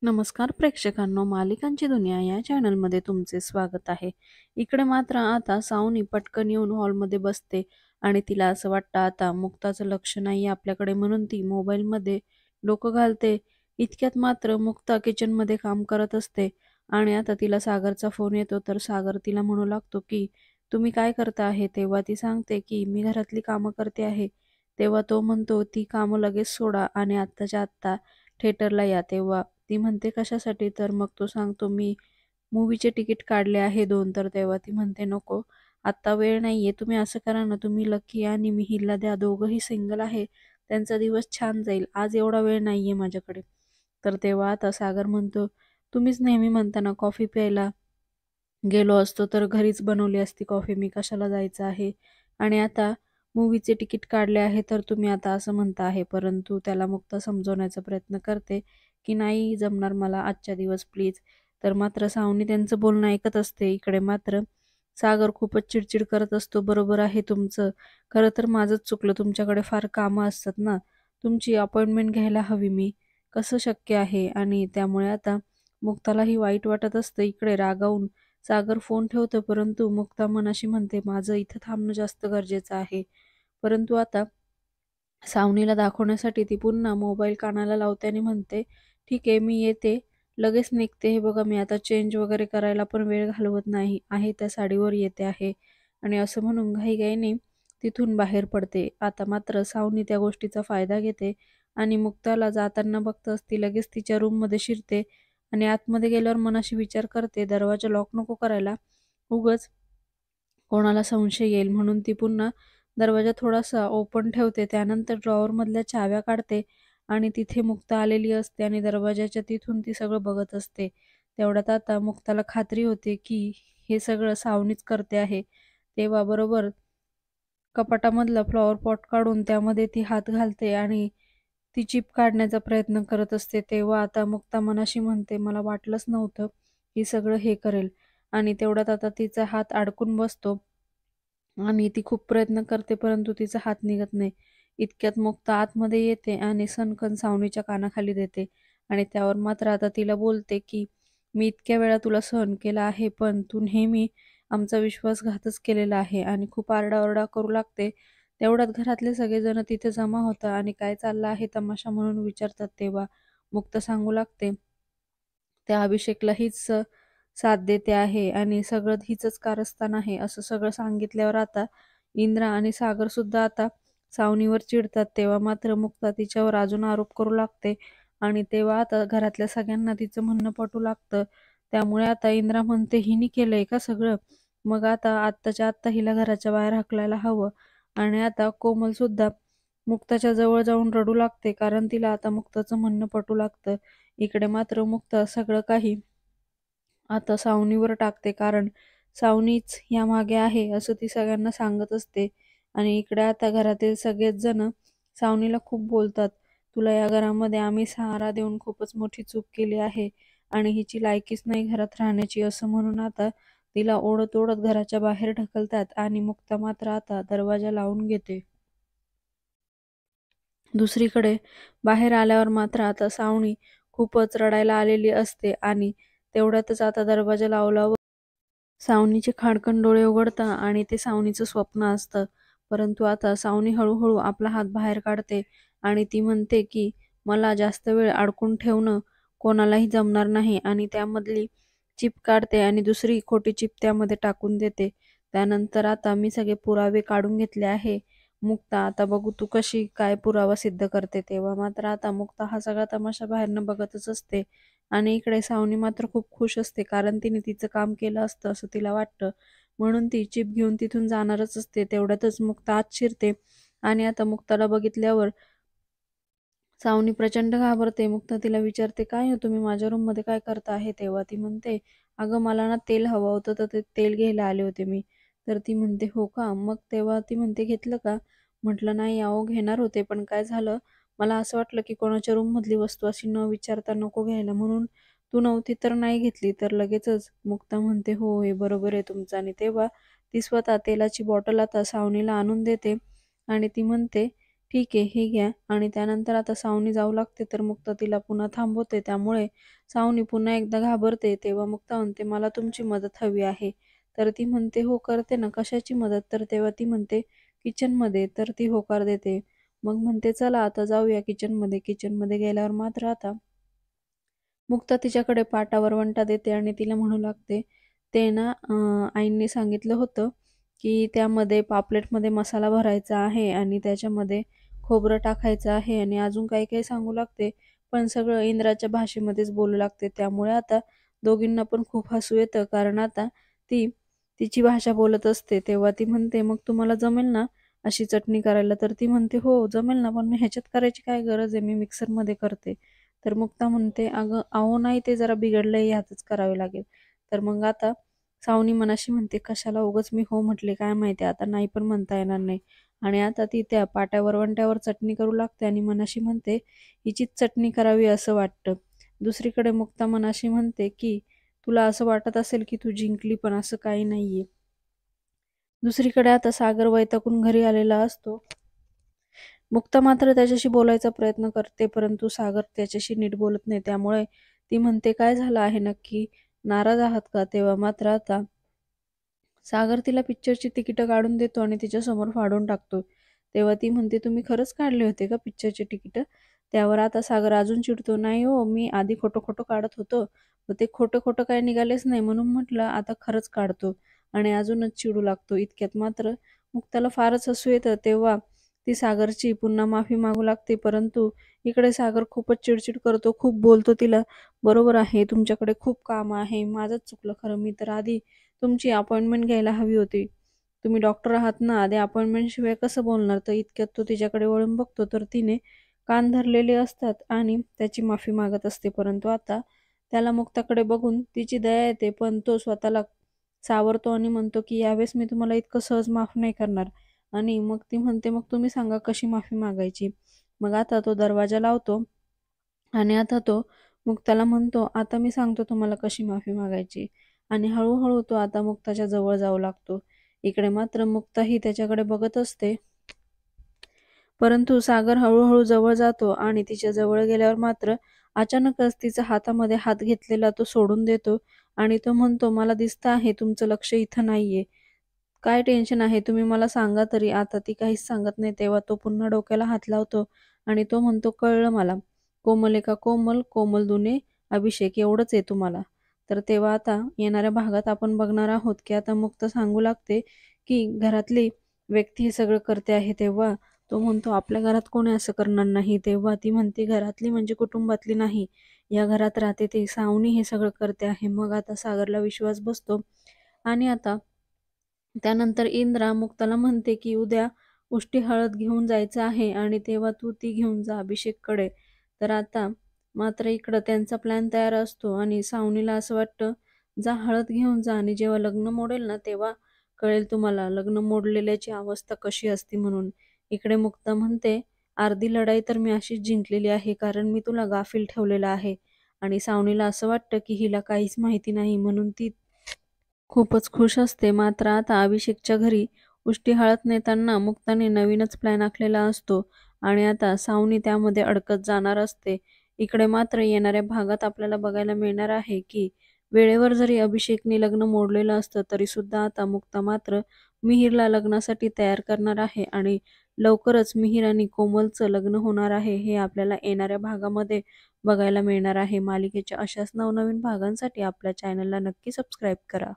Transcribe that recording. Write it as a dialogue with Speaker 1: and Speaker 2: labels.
Speaker 1: नमस्कार प्रेक्षकांनो, मालिकांची दुनिया या चॅनलमध्ये तुमचे स्वागत आहे. इकडे मात्र आता सावनी पटकन येऊन हॉलमध्ये बसते आणि तिला असं वाटतं आता मुक्ताचं लक्ष नाही आपल्याकडे, म्हणून ती मोबाईलमध्ये डोकं घालते. इतक्यात मात्र मुक्ता किचनमध्ये काम करत असते आणि आता तिला सागरचा फोन येतो. तर सागर तिला म्हणू लागतो की तुम्ही काय करता आहे. तेव्हा ती सांगते की मी घरातली कामं करते आहे. तेव्हा तो म्हणतो ती कामं लगेच सोडा आणि आत्ताच्या आत्ता थिएटरला या. तेव्हा ती म्हणते कशासाठी? तर मग तो सांगतो मी मूव्हीचे तिकीट काढले आहे 2. तर तेव्हा ती म्हणते नको, आत्ता वेळ नाहीये. तुम्ही असं करा ना, तुम्ही लकी आणि मिहिरला द्या. दोघंही सिंगल आहे. त्यांचा दिवस छान जाईल. आज एवढा वेळ नाहीये माझ्याकडे. तर तेव्हा आता सागर म्हणतो, तुम्हीच नेहमी म्हणता ना कॉफी प्यायला गेलो असतो तर घरीच बनवली असती कॉफी. मी कशाला जायचं आहे? आणि आता मूव्हीचे तिकीट काढले आहे तर तुम्ही आता असं म्हणता आहे. परंतु त्याला मुक्ता समजवण्याचा प्रयत्न करते, की नाही जमणार मला आजच्या दिवस प्लीज. तर मात्र सावनी त्यांचं बोलणं ऐकत असते. इकडे मात्र सागर खूपच चिडचिड करत असतो. बरोबर आहे तुमचं. खरं तर माझंच चुकलं. तुमच्याकडे फार कामं असतात ना. तुमची अपॉइंटमेंट घ्यायला हवी मी. कसं शक्य आहे? आणि त्यामुळे आता मुक्तालाही वाईट वाटत असतं. इकडे रागावून सागर फोन ठेवतो, परंतु मुक्ता मनाशी म्हणते माझं इथं थांबणं जास्त गरजेचं आहे. परंतु आता सावनीला दाखवण्यासाठी ती पुन्हा मोबाईल कानाला लावते आणि म्हणते, "ठीक आहे, मी येते. लगेच निघते. हे बघा मी आता चेंज वगैरे करायला पण वेळ घालवत नाही आहे. त्या साडीवर येते आहे." आणि असं म्हणून घाईघाईने तिथून बाहेर पडते. आता मात्र सावनी त्या गोष्टीचा फायदा घेते आणि मुक्ताला जाताना बघताच ती लगेच तिच्या रूममध्ये शिरते आणि आतमध्ये गेल्यावर मनाशी विचार करते, दरवाजा लॉक नको करायला. उगाच कोणाला संशय येईल म्हणून ती पुन्हा दरवाजा थोडासा ओपन ठेवते. त्यानंतर ड्रॉवरमधल्या चाव्या काढते आणि तिथे मुक्ता आलेली असते आणि दरवाजाच्या तिथून ती सगळं बघत असते. तेवढ्यात आता मुक्ताला खात्री होते, की हे सगळं सावनीच करते आहे. तेव्हा बरोबर कपाटामधला फ्लॉवर पॉट काढून त्यामध्ये ती हात घालते आणि ती चिप काढण्याचा प्रयत्न करत असते. तेव्हा आता मुक्ता मनाशी म्हणते, "मला वाटलंच नव्हतं ही सगळं हे करेल." आणि तेवढ्यात आता तिचा हात अडकून बसतो आणि ती खूप प्रयत्न करते, परंतु तिचा हात निघत नाही. इतक्यात मुक्ता आतमध्ये येते आणि सणकण सावनीच्या कानाखाली देते आणि त्यावर मात्र आता तिला बोलते, की "मी इतक्या वेळा तुला सहन केलं आहे, पण तू नेहमी आमचा विश्वासघातच केलेला आहे." आणि खूप आरडाओरडा करू लागते. तेवढ्यात घरातले सगळेजण तिथे जमा होतात आणि काय चाललं आहे तमाशा म्हणून विचारतात. तेव्हा मुक्ता सांगू लागते, त्या अभिषेकला हीच साथ देते आहे आणि सगळं हिचंच कारस्थान आहे. असं सगळं सांगितल्यावर आता इंद्रा आणि सागर सुद्धा आता सावनीवर चिडतात. तेव्हा मात्र मुक्ता तिच्यावर अजून आरोप करू लागते आणि तेव्हा आता घरातल्या सगळ्यांना तिचं म्हणणं पटू लागतं. त्यामुळे आता इंद्रा म्हणते, "हिने केलंय का सगळं? मग आता आत्ताच्या आत्ता हिला घराच्या बाहेर हाकलायला हवं." आणि आता कोमल सुद्धा मुक्ताच्या जवळ जाऊन रडू लागते, कारण तिला आता मुक्ताचं म्हणणं पटू लागतं. इकडे मात्र मुक्ता सगळं काही आता सावनीवर टाकते, कारण सावनीच यामागे आहे असं ती सगळ्यांना सांगत असते. आणि इकडे आता घरातील सगळेच जण सावनीला खूप बोलतात. तुला या घरामध्ये आम्ही सहारा देऊन खूपच मोठी चूक केली आहे आणि हिची लायकीच नाही घरात राहण्याची, असं म्हणून आता तिला ओढत ओढत घराच्या बाहेर ढकलतात आणि मुक्ता मात्र आता दरवाजा लावून घेते. दुसरीकडे बाहेर आल्यावर मात्र आता सावनी खूपच रडायला आलेली असते आणि तेवढ्यातच आता दरवाजा लावला व सावनीचे खाडकन डोळे उघडतात आणि ते सावनीचं स्वप्न असतं. परंतु आता सावनी हळूहळू आपला हात बाहेर काढते आणि ती म्हणते, की मला जास्त वेळ अडकून ठेवणं कोणालाही जमणार नाही आणि त्यामधली चिप काढते आणि दुसरी खोटी चिप त्यामध्ये टाकून देते. त्यानंतर आता मी सगळे पुरावे काढून घेतले आहे. मुक्ता आता बघू तू कशी काय पुरावा सिद्ध करते. तेव्हा मात्र आता मुक्ता हा सगळा तमाशा बाहेरनं बघतच असते आणि इकडे सावनी मात्र खूप खुश असते, कारण तिने तिचं काम केलं असतं असं तिला वाटतं. म्हणून ती चिप घेऊन तिथून जाणारच असते. तेवढ्यातच मुक्ता आत शिरते आणि आता मुक्ताला बघितल्यावर सावनी प्रचंड घाबरते. मुक्ता तिला विचारते, "काय हो तुम्ही माझ्या रूममध्ये काय करता आहे?" तेव्हा ती म्हणते, "अगं मला ना तेल हवं होतं तर ते तेल घ्यायला आले होते मी." तर ती म्हणते, "हो का?" मग तेव्हा ती म्हणते, "घेतलं का?" म्हटलं, "नाही अहो घेणार होते, पण काय झालं मला असं वाटलं की कोणाच्या रूममधली वस्तू अशी न विचारता नको घ्यायला, म्हणून तू नव्हती तर नाही घेतली." तर लगेचच मुक्ता म्हणते, "हो, हे बरोबर आहे तुमचं." आणि तेव्हा ती स्वतः तेलाची बॉटल आता सावनीला आणून देते आणि ती म्हणते, ठीक आहे, हे घ्या आणि त्यानंतर आता सावनी जाऊ लागते तर मुक्ता तिला पुन्हा थांबवते. त्यामुळे सावनी पुन्हा एकदा घाबरते. तेव्हा मुक्ता म्हणते, "मला तुमची मदत हवी आहे." तर ती म्हणते, "हो, करते ना. कशाची मदत?" तर तेव्हा ती म्हणते, "किचनमध्ये." तर ती होकार देते. मग म्हणते, "चला आता जाऊया किचनमध्ये." किचनमध्ये गेल्यावर मात्र आता मुक्ता तिच्याकडे पाटा वरवंटा देते आणि तिला म्हणू लागते, "ते ना आईंनी सांगितलं होतं, की त्यामध्ये पापलेटमध्ये मसाला भरायचा आहे आणि त्याच्यामध्ये खोबरं टाकायचं आहे" आणि अजून काही-काही सांगू लागते. पण सगळं इंद्राच्या भाषेमध्येच बोलू लागते. त्यामुळे आता दोघींना पण खूप हसू येतं. कारण आता ती तिची भाषा बोलत असते. तेव्हा ती म्हणते, "मग तुम्हाला जमेल ना अशी चटणी करायला?" तर ती म्हणते, "हो, जमेल ना, पण ह्याच्यात करायची काय गरज आहे? मी मिक्सरमध्ये करते." तर मुक्ता म्हणते, "अगं, अहो नाही ते जरा बिघडलंय ह्यातच करावे लागेल." तर मग आता सावनी मनाशी म्हणते, "कशाला उगाच मी हो म्हटले काय माहिती आता नाही पण म्हणता येणार नाही." आणि आता ती त्या पाट्या वरवंट्यावर चटणी करू लागते आणि मनाशी म्हणते, "हिचीच चटणी करावी असं वाटतं." दुसरीकडे मुक्ता मनाशी म्हणते, की "तुला असं वाटत असेल की तू जिंकली पण असं काही नाहीये." दुसरीकडे आता सागर वैतागून घरी आलेला असतो. मुक्ता मात्र त्याच्याशी बोलायचा प्रयत्न करते, परंतु सागर त्याच्याशी नीट बोलत नाही. त्यामुळे ती म्हणते, "काय झालं आहे नक्की? नाराज आहात का?" तेव्हा मात्र आता सागर तिला पिक्चरची तिकीटं काढून देतो आणि तिच्यासमोर फाडून टाकतो. तेव्हा ती म्हणते, "तुम्ही खरंच काढले होते का पिक्चरचे तिकीटं?" त्यावर आता सागर अजून चिडतो, "नाही हो, मी आधी खोटं-खोटं काढत होतो. मग ते खोटं-खोटं काही निघालेच नाही म्हणून म्हटलं आता खरंच काढतो." आणि अजूनच चिडू लागतो. इतक्यात मात्र मुक्ताला फारच हसू येतं. तेव्हा ती सागरची पुन्हा माफी मागू लागते. परंतु इकडे सागर खूपच चिडचिड करतो. खूप बोलतो तिला, "बरोबर आहे, तुमच्याकडे खूप काम आहे. माझंच चुकलं खरं. मी तर आधी तुमची अपॉइंटमेंट घ्यायला हवी होती. तुम्ही डॉक्टर आहात ना, आधी अपॉइंटमेंटशिवाय कसं बोलणार?" तर इतक्यात तो तिच्याकडे वळून बघतो, तर तिने कान धरलेले असतात आणि त्याची माफी मागत असते. परंतु आता त्याला मुक्ताकडे बघून तिची दया येते, पण तो स्वतःला सावरतो आणि म्हणतो, की "यावेळेस मी तुम्हाला इतकं सहज माफ नाही करणार." आणि मग ती म्हणते, "मग तुम्ही सांगा कशी माफी मागायची?" मग आता तो दरवाजा लावतो आणि आता तो मुक्ताला म्हणतो, "आता मी सांगतो तुम्हाला कशी माफी मागायची." आणि हळू तो आता मुक्ताच्या जवळ जाऊ लागतो. इकडे मात्र मुक्ता ही त्याच्याकडे बघत असते. परंतु सागर हळू जवळ जातो आणि तिच्या जवळ गेल्यावर मात्र अचानकच तिचा हातामध्ये हात घेतलेला तो सोडून देतो आणि तो म्हणतो, "मला दिसतं आहे तुमचं लक्ष इथं नाहीये. काय टेन्शन आहे तुम्ही मला सांगा तरी." आता ती काहीच सांगत नाही. तेव्हा तो पुन्हा डोक्याला हात लावतो आणि तो म्हणतो, "कळलं मला. कोमल एका कोमल, कोमल दुने अभिषेक एवढंच आहे तुम्हाला." तर तेव्हा आता येणाऱ्या भागात आपण बघणार आहोत, की आता मुक्त सांगू लागते, की घरातली व्यक्ती हे सगळं करते आहे. तेव्हा तो म्हणतो, "आपल्या घरात कोणी असं करणार नाही." तेव्हा ती म्हणते, "घरातली म्हणजे कुटुंबातली नाही. या घरात राहते ती सावनी हे सगळं करते आहे." मग आता सागरला विश्वास बसतो आणि आता त्यानंतर इंद्रा मुक्ताला म्हणते, की "उद्या उष्टी हळद घेऊन जायचं आहे आणि तेव्हा तू ती घेऊन जा अभिषेककडे." तर आता मात्र इकडं त्यांचा प्लॅन तयार असतो आणि सावनीला असं वाटतं, "जा हळद घेऊन जा आणि जेव्हा लग्न मोडेल ना, तेव्हा कळेल तुम्हाला लग्न मोडलेल्याची अवस्था कशी असते म्हणून." इकडे मुक्ता म्हणते, "अर्धी लढाई तर मी अशीच जिंकलेली आहे, कारण मी तुला गाफील ठेवलेलं आहे." आणि सावनीला असं वाटतं, की हिला काहीच माहिती नाही म्हणून ती खूपच खुश असते. मात्र आता अभिषेकच्या घरी उष्टी हळद नेताना मुक्ताने नवीनच प्लॅन आखलेला असतो आणि आता सावनी त्यामध्ये अडकत जाणार असते. इकडे मात्र येणाऱ्या भागात आपल्याला बघायला मिळणार आहे, की वेळेवर जरी अभिषेकने लग्न मोडलेलं असतं, तरीसुद्धा आता मुक्ता मात्र मिहीरला लग्नासाठी तयार करणार आहे आणि लवकरच मिहीर आणि कोमलचं लग्न होणार आहे. हे आपल्याला येणाऱ्या भागामध्ये बघायला मिळणार आहे. मालिकेच्या अशाच नवनवीन भागांसाठी आपल्या चॅनलला नक्की सबस्क्राईब करा.